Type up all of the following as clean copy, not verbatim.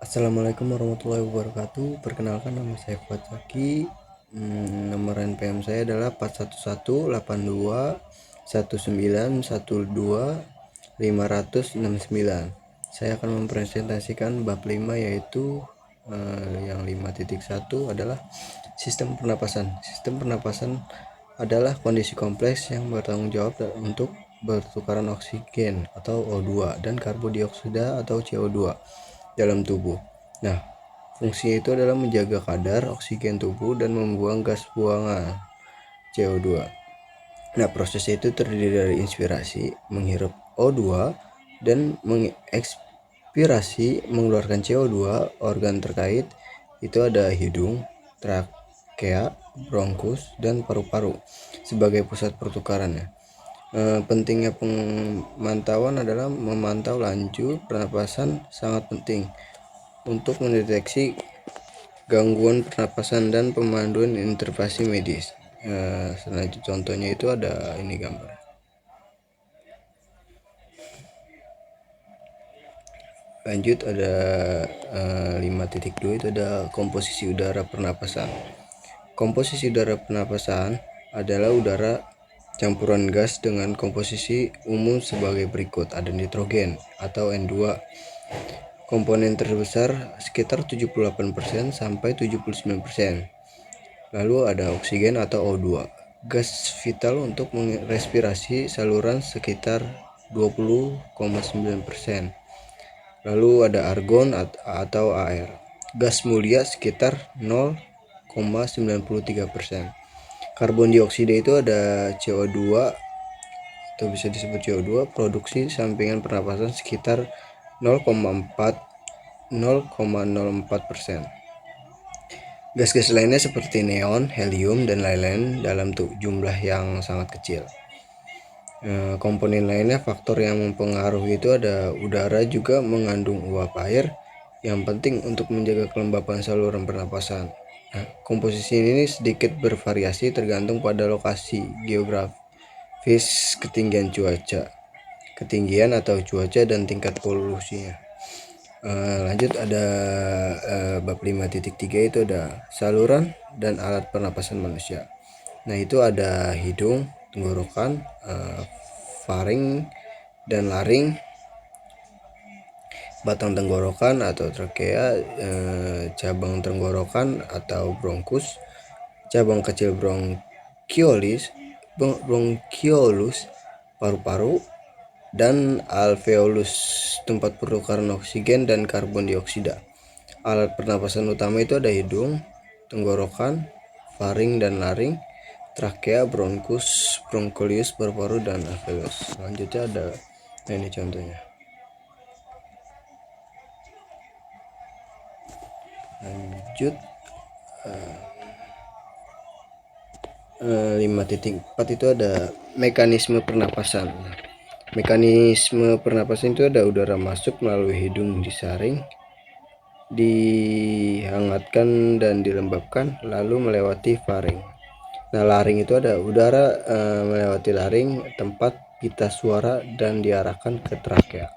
Assalamualaikum warahmatullahi wabarakatuh. Perkenalkan, nama saya Fuad Zaki. Nomor NPM saya adalah 411-82-19-569. Saya akan mempresentasikan bab 5, yaitu yang 5.1 adalah sistem pernapasan. Sistem pernapasan adalah kondisi kompleks yang bertanggung jawab untuk bertukaran oksigen atau O2 dan karbon dioksida atau CO2 dalam tubuh. Nah, fungsinya itu adalah menjaga kadar oksigen tubuh dan membuang gas buangan CO2. Nah, prosesnya itu terdiri dari inspirasi, menghirup O2, dan mengekspirasi, mengeluarkan CO2. Organ terkait itu ada hidung, trakea, bronkus, dan paru-paru sebagai pusat pertukarannya. Pentingnya pemantauan adalah memantau laju pernapasan sangat penting untuk mendeteksi gangguan pernapasan dan pemanduan intervensi medis. Selanjutnya contohnya itu ada ini gambar. Lanjut ada 5.2, itu ada komposisi udara pernapasan. Komposisi udara pernapasan adalah udara campuran gas dengan komposisi umum sebagai berikut. Ada nitrogen atau N2. Komponen terbesar sekitar 78% sampai 79%. Lalu ada oksigen atau O2, gas vital untuk merespirasi saluran sekitar 20,9%. Lalu ada argon atau AR, gas mulia sekitar 0,93%. Karbon dioksida itu ada CO2 atau bisa disebut CO2, produksi sampingan pernapasan sekitar 0,04%. Gas-gas lainnya seperti neon, helium, dan lain-lain dalam jumlah yang sangat kecil. Komponen lainnya, faktor yang mempengaruhi itu ada udara juga mengandung uap air yang penting untuk menjaga kelembapan saluran pernapasan. Komposisi ini sedikit bervariasi tergantung pada lokasi geografis, ketinggian atau cuaca, dan tingkat polusinya. Lanjut ada bab 5.3, itu ada saluran dan alat pernapasan manusia. Nah, itu ada hidung, tenggorokan, faring dan laring, batang tenggorokan atau trakea, cabang tenggorokan atau bronkus, cabang kecil bronkiolus, paru-paru, dan alveolus, tempat pertukaran oksigen dan karbon dioksida. Alat pernapasan utama itu ada hidung, tenggorokan, faring dan laring, trakea, bronkus, bronkiolus, paru-paru, dan alveolus. Selanjutnya ada ini contohnya. Lanjut 5.4 itu ada mekanisme pernapasan. Mekanisme pernapasan itu ada udara masuk melalui hidung disaring, dihangatkan dan dilembabkan, lalu melewati faring. Nah, laring itu ada udara melewati laring, tempat pita suara, dan diarahkan ke trakea.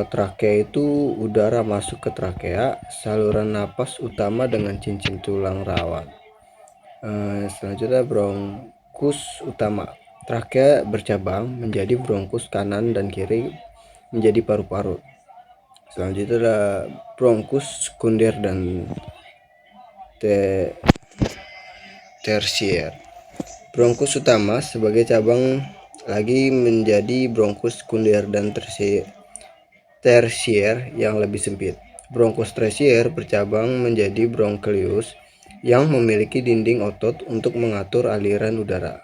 Trakea itu udara masuk ke trakea, saluran napas utama dengan cincin tulang rawan. Selanjutnya bronkus utama. Trakea bercabang menjadi bronkus kanan dan kiri menjadi paru-paru. Selanjutnya ada bronkus sekunder dan tersier. Bronkus utama sebagai cabang lagi menjadi bronkus sekunder dan tersier yang lebih sempit. Bronkus tersier bercabang menjadi bronkiolus yang memiliki dinding otot untuk mengatur aliran udara.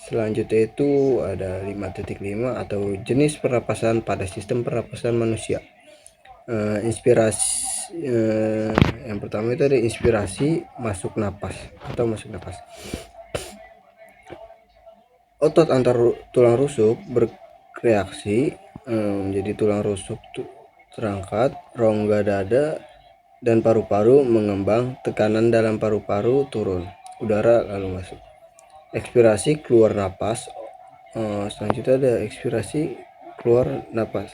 Selanjutnya itu ada 5.5 atau jenis pernapasan pada sistem pernapasan manusia. Yang pertama itu ada inspirasi, masuk napas. Otot antar tulang rusuk bereaksi menjadi tulang rusuk terangkat, rongga dada dan paru-paru mengembang, tekanan dalam paru-paru turun, udara lalu masuk. Ekspirasi, keluar napas. Selanjutnya ada ekspirasi, keluar napas.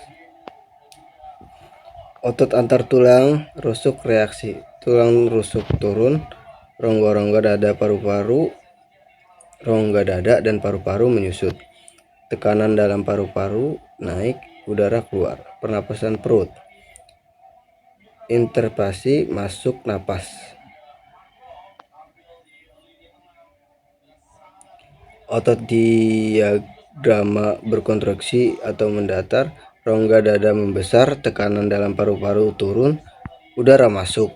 Otot antar tulang rusuk reaksi. Tulang rusuk turun, rongga-rongga dada paru-paru, rongga dada dan paru-paru menyusut. Tekanan dalam paru-paru naik, udara keluar. Pernapasan perut. Interpasi masuk napas. Otot diafragma berkontraksi atau mendatar, rongga dada membesar, tekanan dalam paru-paru turun, udara masuk.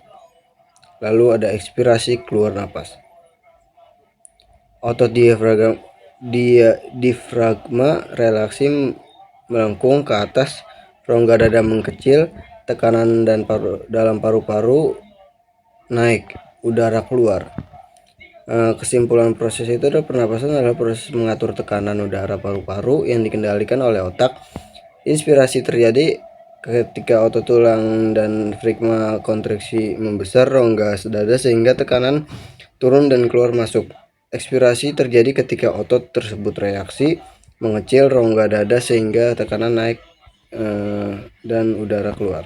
Lalu ada ekspirasi, keluar napas. Otot diafragma relaksi melengkung ke atas, rongga dada mengecil, tekanan dalam paru-paru naik, udara keluar. Kesimpulan proses itu adalah pernapasan adalah proses mengatur tekanan udara paru-paru yang dikendalikan oleh otak. Inspirasi terjadi ketika otot tulang dan diafragma kontraksi membesar rongga dada sehingga tekanan turun dan keluar masuk. Ekspirasi terjadi ketika otot tersebut reaksi mengecil rongga dada sehingga tekanan naik dan udara keluar.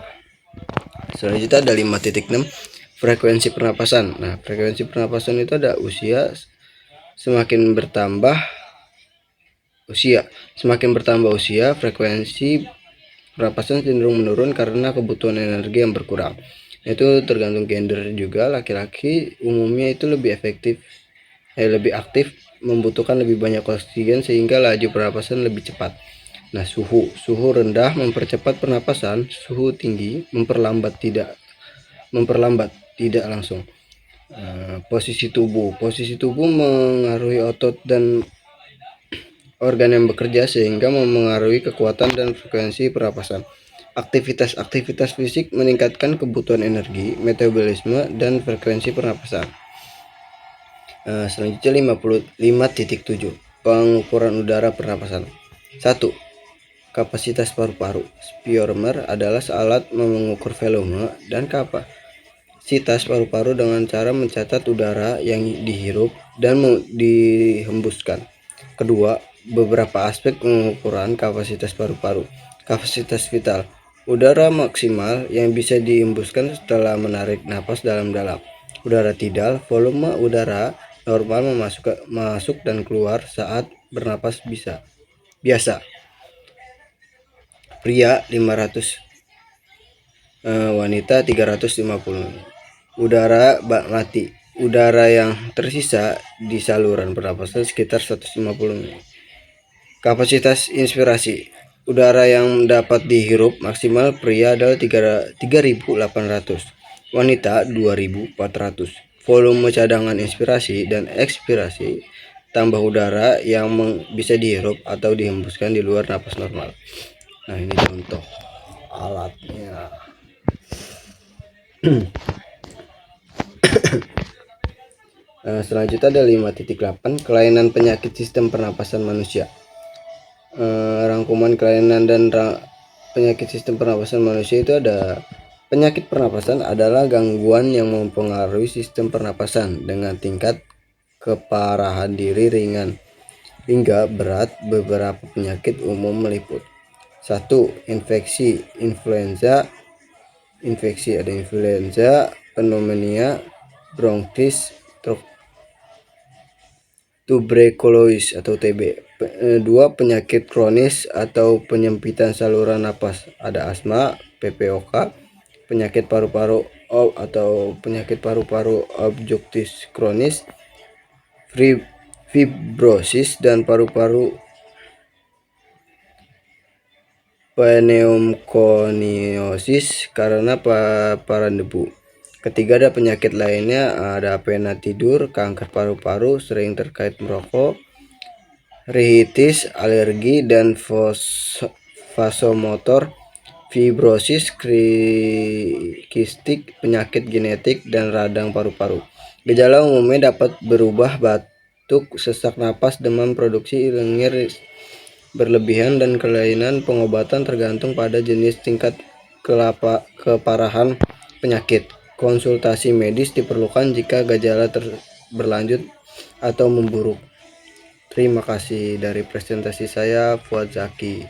Selanjutnya ada 5.6 frekuensi pernapasan. Nah, frekuensi pernapasan itu ada semakin bertambah usia, frekuensi pernapasan cenderung menurun karena kebutuhan energi yang berkurang. Itu tergantung gender juga. Laki-laki umumnya itu lebih aktif, membutuhkan lebih banyak oksigen sehingga laju pernapasan lebih cepat. Nah, suhu rendah mempercepat pernapasan, suhu tinggi memperlambat tidak langsung. Posisi tubuh mengaruhi otot dan organ yang bekerja sehingga memengaruhi kekuatan dan frekuensi pernapasan. Aktivitas fisik meningkatkan kebutuhan energi, metabolisme, dan frekuensi pernapasan. Selanjutnya 5.7 pengukuran udara pernapasan. 1. Kapasitas paru-paru. Spirometer adalah alat mengukur volume dan kapasitas paru-paru dengan cara mencatat udara yang dihirup dan dihembuskan. Kedua, beberapa aspek pengukuran kapasitas paru-paru. Kapasitas vital. Udara maksimal yang bisa dihembuskan setelah menarik napas dalam-dalam. Udara tidal, volume udara normal masuk dan keluar saat bernapas biasa. Pria 500, wanita 350. Udara mati. Udara yang tersisa di saluran pernapasan sekitar 150. Kapasitas inspirasi. Udara yang dapat dihirup maksimal pria adalah 3.800, wanita 2.400. Volume cadangan inspirasi dan ekspirasi tambah udara yang bisa dihirup atau dihembuskan di luar napas normal. Nah, ini contoh alatnya. Selanjutnya ada 5.8 kelainan penyakit sistem pernapasan manusia. Rangkuman kelainan dan penyakit sistem pernapasan manusia itu ada: penyakit pernapasan adalah gangguan yang mempengaruhi sistem pernapasan dengan tingkat keparahan dari ringan hingga berat. Beberapa penyakit umum meliput: 1. Infeksi ada influenza, pneumonia, bronkitis, tuberkulosis atau TB. 2. Penyakit kronis atau penyempitan saluran napas, ada asma, PPOK, penyakit paru-paru atau penyakit paru-paru obstruktif kronis, fibrosis dan paru-paru, pneumokoniosis karena paparan debu. Ketiga, ada penyakit lainnya, ada apnea tidur, kanker paru-paru sering terkait merokok, rhinitis, alergi, dan vasomotor, fibrosis kistik, penyakit genetik, dan radang paru-paru. Gejala umumnya dapat berubah batuk, sesak napas, demam, produksi lendir berlebihan, dan kelainan pengobatan tergantung pada jenis tingkat keparahan penyakit. Konsultasi medis diperlukan jika gejala berlanjut atau memburuk. Terima kasih. Dari presentasi saya, Fuad Zaki.